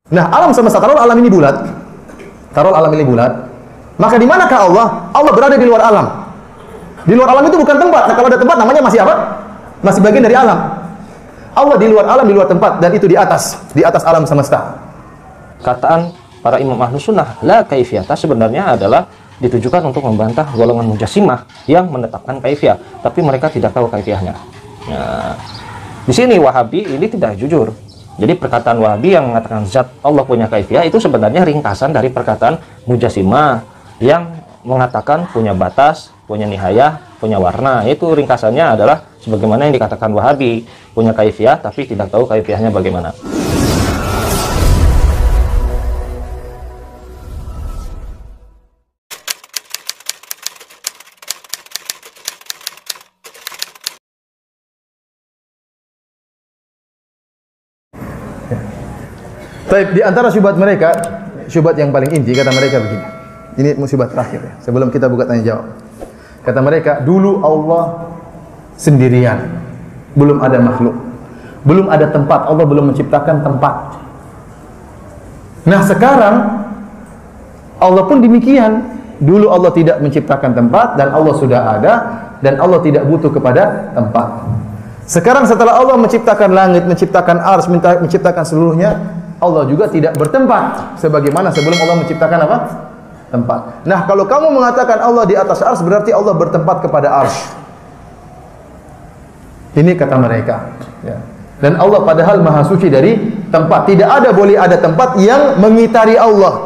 Nah, alam semesta, taruh alam ini bulat. Taruh alam ini bulat. Maka di manakah Allah? Allah berada di luar alam. Di luar alam itu bukan tempat. Nah, kalau ada tempat namanya masih apa? Masih bagian dari alam. Allah di luar alam, di luar tempat, dan itu di atas alam semesta. Kataan para imam ahlus sunnah la kaifiyata sebenarnya adalah ditujukan untuk membantah golongan mujassimah yang menetapkan kaifiyah, tapi mereka tidak tahu kaifiyahnya. Nah, di sini Wahabi ini tidak jujur. Jadi perkataan Wahabi yang mengatakan zat Allah punya kaifiyah itu sebenarnya ringkasan dari perkataan mujassimah yang mengatakan punya batas, punya nihayah, punya warna. Itu ringkasannya adalah sebagaimana yang dikatakan Wahabi, punya kaifiyah tapi tidak tahu kaifiyahnya bagaimana. Baik, di antara syubhat mereka, syubhat yang paling inti, kata mereka begini. Ini musibah terakhir ya, sebelum kita buka tanya jawab. Kata mereka, dulu Allah sendirian, belum ada makhluk, belum ada tempat, Allah belum menciptakan tempat. Nah sekarang Allah pun demikian, dulu Allah tidak menciptakan tempat dan Allah sudah ada dan Allah tidak butuh kepada tempat. Sekarang setelah Allah menciptakan langit, menciptakan arsy, menciptakan seluruhnya, Allah juga tidak bertempat sebagaimana sebelum Allah menciptakan apa? Tempat. Nah, kalau kamu mengatakan Allah di atas arsy berarti Allah bertempat kepada arsy. Ini kata mereka, ya. Dan Allah padahal maha suci dari tempat. Tidak ada boleh ada tempat yang mengitari Allah.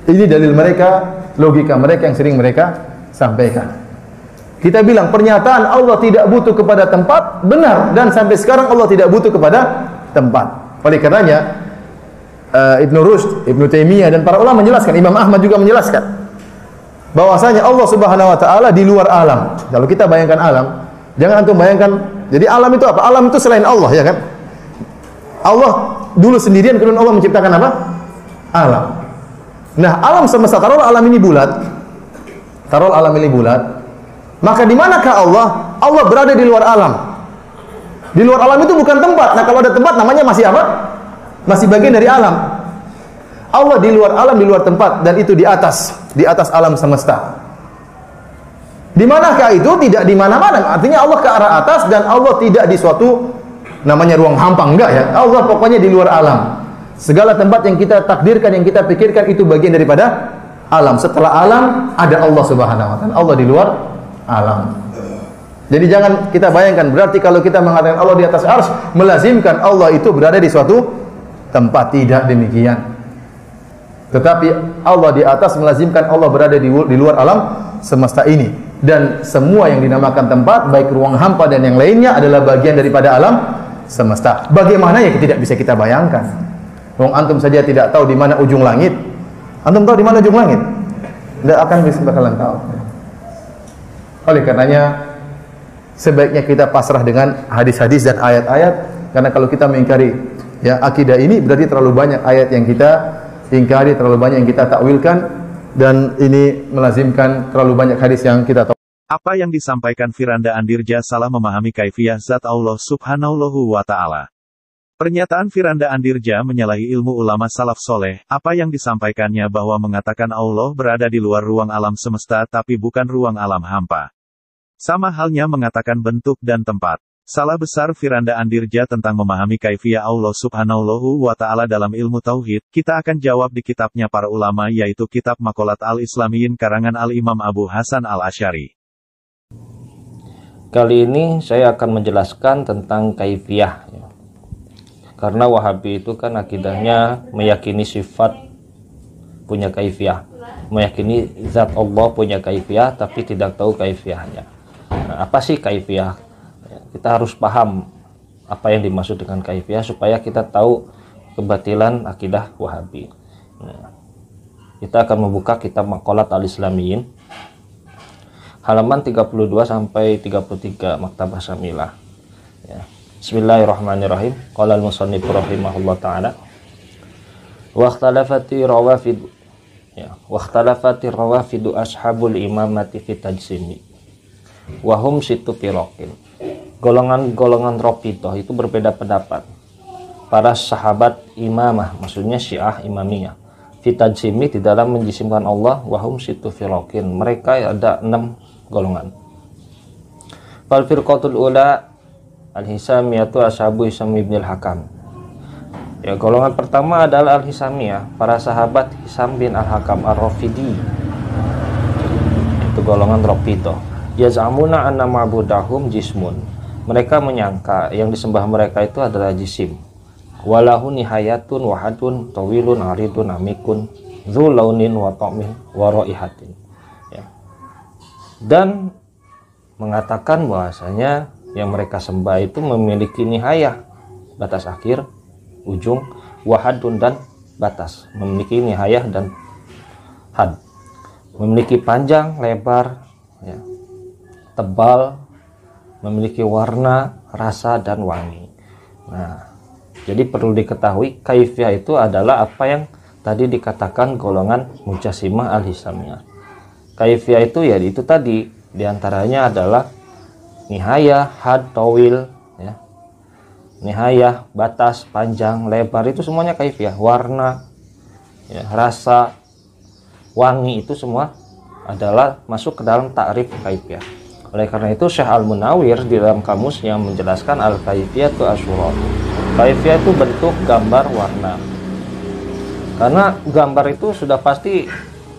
Ini dalil mereka, logika mereka yang sering mereka sampaikan. Kita bilang pernyataan Allah tidak butuh kepada tempat benar, dan sampai sekarang Allah tidak butuh kepada tempat. Oleh karenanya Ibnu Rushd, Ibnu Taimiyah dan para ulama menjelaskan, Imam Ahmad juga menjelaskan bahwasanya Allah Subhanahu wa taala di luar alam. Kalau kita bayangkan alam, jangan antum bayangkan, jadi alam itu apa? Alam itu selain Allah, ya kan? Allah dulu sendirian, kemudian Allah menciptakan apa? Alam. Nah, alam semesta, taruh alam ini bulat. Taruh alam ini bulat. Maka di manakah Allah? Allah berada di luar alam. Di luar alam itu bukan tempat. Nah, kalau ada tempat namanya masih apa? Masih bagian dari alam. Allah di luar alam, di luar tempat, dan itu di atas alam semesta. Di manakah itu? Tidak di mana-mana. Artinya Allah ke arah atas dan Allah tidak di suatu namanya ruang hampa, enggak ya. Allah pokoknya di luar alam. Segala tempat yang kita takdirkan, yang kita pikirkan itu bagian daripada alam. Setelah alam ada Allah Subhanahu wa taala. Allah di luar alam. Jadi jangan kita bayangkan berarti kalau kita mengatakan Allah di atas arsy melazimkan Allah itu berada di suatu tempat. Tidak demikian. Tetapi Allah di atas melazimkan Allah berada di luar alam semesta ini, dan semua yang dinamakan tempat baik ruang hampa dan yang lainnya adalah bagian daripada alam semesta. Bagaimana ya tidak bisa kita bayangkan. Wong antum saja tidak tahu di mana ujung langit. Antum tahu di mana ujung langit? Tidak akan bisa bakalan tahu. Oleh karenanya sebaiknya kita pasrah dengan hadis-hadis dan ayat-ayat, karena kalau kita mengingkari ya akidah ini berarti terlalu banyak ayat yang kita ingkari, terlalu banyak yang kita takwilkan, dan ini melazimkan terlalu banyak hadis yang kita tahu. Apa yang disampaikan Firanda Andirja salah memahami kaifiyah zat Allah Subhanahu wa taala. Pernyataan Firanda Andirja menyalahi ilmu ulama salaf soleh. Apa yang disampaikannya bahwa mengatakan Allah berada di luar ruang alam semesta tapi bukan ruang alam hampa. Sama halnya mengatakan bentuk dan tempat. Salah besar Firanda Andirja tentang memahami kaifiyah Allah Subhanahu wa taala dalam ilmu tauhid. Kita akan jawab di kitabnya para ulama, yaitu kitab Maqalat Al-Islamiyin karangan Al-Imam Abu Hasan Al-Asy'ari. Kali ini saya akan menjelaskan tentang kaifiyah. Karena Wahabi itu kan akidahnya meyakini sifat punya kaifiyah, meyakini zat Allah punya kaifiyah tapi tidak tahu kaifiyahnya. Nah, apa sih kaifiyah? Kita harus paham apa yang dimaksud dengan kaifiyah supaya kita tahu kebatilan akidah Wahabi. Nah, kita akan membuka kitab Maqalat Al-Islamiyin halaman 32 sampai 33 Maktabah Syamilah. Ya. Bismillahirrahmanirrahim. Qala al-musannif rahimahullah ta'ala. Wa ikhtalafati rawafid, ya, wa ikhtalafati rawafidu ashabul imamati fi tajsimi. Wa hum situ firaqin. Golongan-golongan Rafidhah itu berbeda pendapat para sahabat imamah, maksudnya Syiah Imamiyah, fitajsimi di dalam menjisimkan Allah, wahum situ firokin, mereka ada 6 golongan. Fal firqatul ula al-hisamiyatu ashabu Hisam ibn al-Hakam. Ya, golongan pertama adalah al-hisamiyah, para sahabat Hisam bin al-Hakam ar-Rafidi. Itu golongan Rafidah. Yaz'amuna anna ma'budahum jismun. Mereka menyangka yang disembah mereka itu adalah jisim. Walahu nihayatun wahadun tawilun aridun amikun dzu launin wa ta'min wa raihatin. Ya. Dan mengatakan bahwasanya yang mereka sembah itu memiliki nihayah, batas akhir, ujung, wahadun dan batas, memiliki nihayah dan had, memiliki panjang, lebar, ya, tebal, memiliki warna, rasa dan wangi. Nah, jadi perlu diketahui kaifiyah itu adalah apa yang tadi dikatakan golongan Mujassimah al-Hisamiyah. Kaifiyah itu ya itu tadi, diantaranya adalah nihayah, had, tawil, ya. Nihayah, batas, panjang, lebar, itu semuanya kaifiyah. Warna, ya, rasa, wangi, itu semua adalah masuk ke dalam ta'rif kaifiyah. Oleh karena itu Syekh Al-Munawwir di dalam kamusnya menjelaskan al-kaifiyah itu asyurat. Kaifiyah itu bentuk gambar warna. Karena gambar itu sudah pasti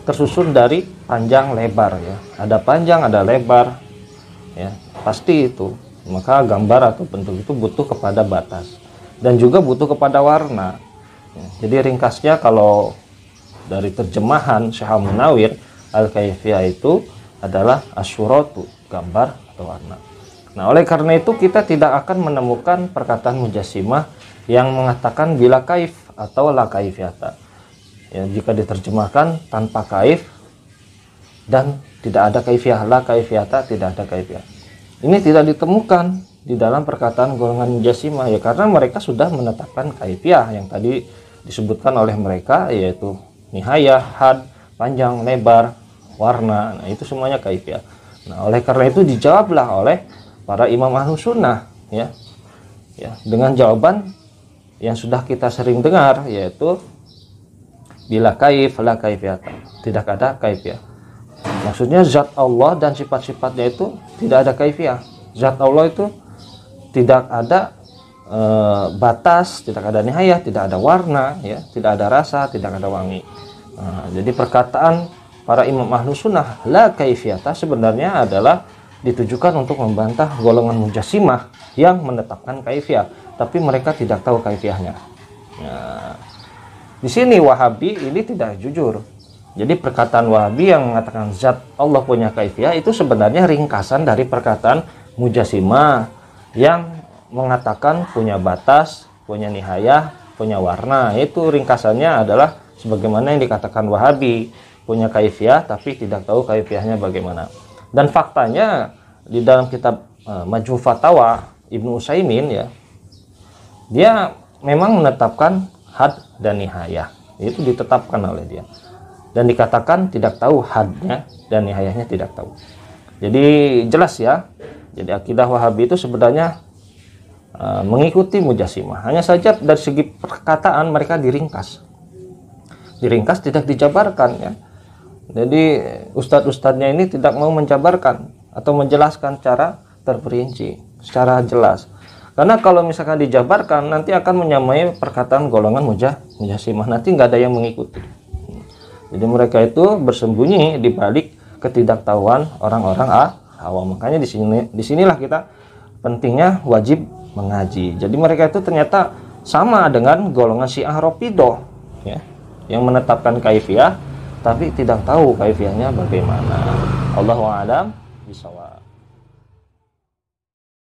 tersusun dari panjang lebar, ya. Ada panjang, ada lebar, ya, pasti itu. Maka gambar atau bentuk itu butuh kepada batas dan juga butuh kepada warna. Jadi ringkasnya kalau dari terjemahan Syekh Al-Munawwir, al-kaifiyah itu adalah asyuratu, gambar atau warna. Nah, oleh karena itu kita tidak akan menemukan perkataan Mujassimah yang mengatakan bila kaif atau la kaifiyata. Ya, jika diterjemahkan tanpa kaif dan tidak ada kaifiyah, la kaifiyata, tidak ada kaifiyah. Ini tidak ditemukan di dalam perkataan golongan Mujassimah, ya, karena mereka sudah menetapkan kaifiyah yang tadi disebutkan oleh mereka, yaitu nihayah, had, panjang, lebar, warna. Nah, itu semuanya kaifiyah. Nah, oleh karena itu dijawablah oleh para imam Ahlus Sunnah, ya, dengan jawaban yang sudah kita sering dengar, yaitu bila kaif la kaifiyata, tidak ada kaifiyah. Maksudnya zat Allah dan sifat-sifatnya itu tidak ada kaifiyah. Zat Allah itu tidak ada batas, tidak ada nihayah, tidak ada warna, ya, tidak ada rasa, tidak ada wangi. Nah, jadi perkataan para imam Ahlus Sunnah la kaifiyata sebenarnya adalah ditujukan untuk membantah golongan Mujassimah yang menetapkan kaifiyah, tapi mereka tidak tahu kaifiyahnya. Nah, di sini Wahabi ini tidak jujur. Jadi perkataan Wahabi yang mengatakan zat Allah punya kaifiyah itu sebenarnya ringkasan dari perkataan Mujassimah yang mengatakan punya batas, punya nihayah, punya warna. Itu ringkasannya adalah sebagaimana yang dikatakan Wahabi, punya kaifiyah tapi tidak tahu kaifiyahnya bagaimana. Dan faktanya di dalam kitab Majmu' Fatawa Ibnu Utsaimin, ya, dia memang menetapkan had dan nihayah, itu ditetapkan oleh dia, dan dikatakan tidak tahu hadnya dan nihayahnya tidak tahu. Jadi jelas, ya, jadi akidah Wahabi itu sebenarnya mengikuti Mujassimah, hanya saja dari segi perkataan mereka diringkas tidak dijabarkan, ya. Jadi ustadz-ustadznya ini tidak mau menjabarkan atau menjelaskan secara terperinci, secara jelas. Karena kalau misalkan dijabarkan nanti akan menyamai perkataan golongan Mujassimah, nanti nggak ada yang mengikuti. Jadi mereka itu bersembunyi di balik ketidaktahuan orang-orang awam. Makanya disinilah kita pentingnya wajib mengaji. Jadi mereka itu ternyata sama dengan golongan Syiah Rafidah, ya, yang menetapkan kaifiyah tapi tidak tahu kaifiyahnya bagaimana. Allahu a'lam bishawab.